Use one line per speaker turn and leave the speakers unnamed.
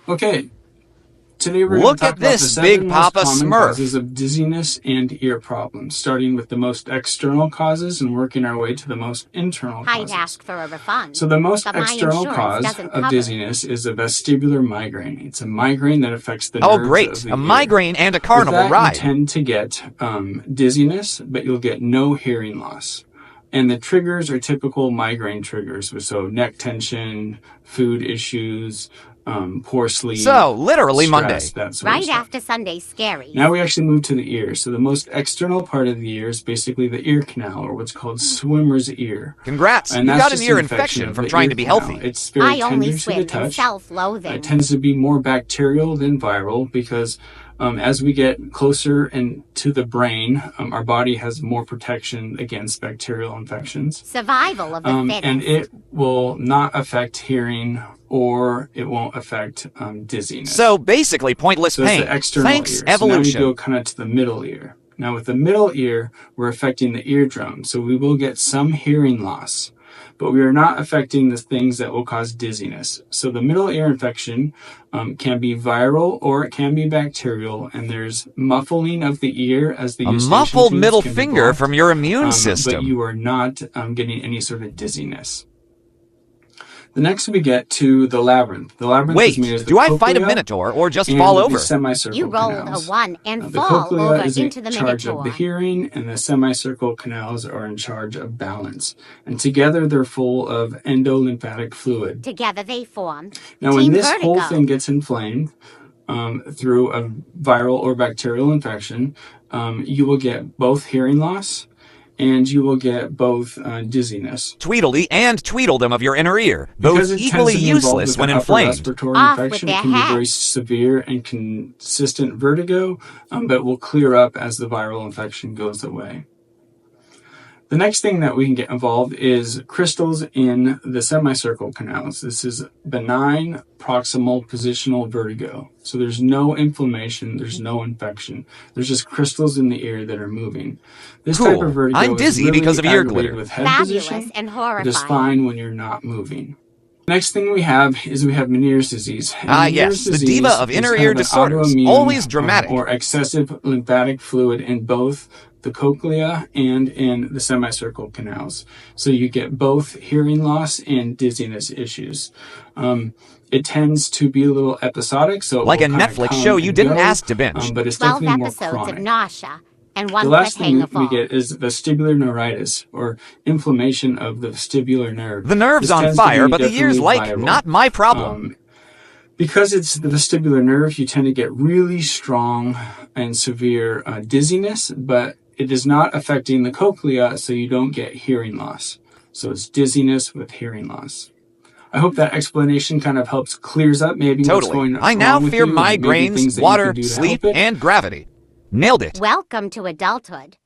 Okay, today we're going
Look
to talk
at
about the
this
7
big
most
Papa
common
Smurf.
causes of dizziness and ear problems, starting with the most external causes and working our way to the most internal causes.
I'd ask for a refund.
So the most
but my
external
insurance
cause
doesn't
of
cover it.
dizziness is a vestibular migraine. It's a migraine that affects the
Oh,
nerves
great.
of the
A
ear.
migraine and a
With
carnival
that,
ride.
you tend to get dizziness, but you'll get no hearing loss. And the triggers are typical migraine triggers, so neck tension, food issues, poor sleep,
So, literally
stress,
Monday.
that sort of
Right
stuff.
after Sunday's scaries.
Now we actually move to the ear. So the most external part of the ear is basically the ear canal, or what's called swimmer's ear.
Congrats.
And
You
that's
got an
just
ear
infection
infection
of
from
the
trying
ear
to be
canal.
healthy.
It's very
I only
tender to
swim
the
in
touch.
self-loathing.
It tends to be more bacterial than viral because as we get closer and to the brain, our body has more protection against bacterial infections.
Survival of the fittest.
And it will not affect hearing, or it won't affect dizziness.
So, basically pointless
So it's
pain.
the external
Thanks,
ear.
evolution.
So now we go kind of to the middle ear. Now with the middle ear, we're affecting the eardrum. So we will get some hearing loss, but we are not affecting the things that will cause dizziness. So the middle ear infection can be viral or it can be bacterial, and there's muffling of the ear as the
A
eustachian
muffled
tubes
middle
can be
finger
blocked,
from your immune
but
system.
you are not getting any sort of dizziness. The next we get to the labyrinth. The labyrinth
Wait,
is made as the
do I fight a
cochlea
minotaur or just
and
fall
the
over?
semicircle
You rolled
canals.
a 1 and
The
fall
cochlea
over
is
into
in
the
charge of
minotaur.
the hearing, and the semicircle canals are in charge of balance. And together they're full of endolymphatic fluid.
Together they form
Now, when
Team
this
Vertigo.
whole thing gets inflamed through a viral or bacterial infection, you will get both hearing loss and you will get both dizziness.
Tweedledee and Tweedledum of your inner ear,
Because
both
it
equally
tends to be involved
useless
with
when
an upper
inflamed.
respiratory
Off with
infection,
their
it can be very
heads.
severe and consistent vertigo, but will clear up as the viral infection goes away. The next thing that we can get involved is crystals in the semicircle canals. This is benign proximal positional vertigo. So there's no inflammation, there's no infection. There's just crystals in the ear that are moving. This type
Cool.
of vertigo
I'm
is
dizzy
really
because of ear
aggravated
glitter.
with head
Fabulous
position,
and
but is
horrifying.
fine when you're not moving. Next thing we have Meniere's disease. And
Ah,
Meniere's
yes, the
disease
diva of
is
inner
kind
ear
of an
disorders.
autoimmune,
Always dramatic.
or excessive lymphatic fluid in both the cochlea and in the semicircle canals. So you get both hearing loss and dizziness issues. It tends to be a little episodic, so it
Like
will
a
kinda
Netflix
come
show you
and
didn't
go,
ask to binge.
but it's
12
definitely more
episodes
chronic.
of nausea and
The
one
last
cliffhanger
thing we
fall.
get is vestibular neuritis, or inflammation of the vestibular nerve.
The nerve's
This
on
tends to
fire,
be
but the ear's
definitely
like,
viral.
not my problem.
Because it's the vestibular nerve, you tend to get really strong and severe dizziness, but it is not affecting the cochlea, so you don't get hearing loss. So it's dizziness with hearing loss. I hope that explanation kind of helps clears up maybe what's
Totally.
going
I now
wrong with
fear
you, and maybe
migraines,
things that you
water,
can do to
sleep,
help it.
and gravity. Nailed it.
Welcome to adulthood.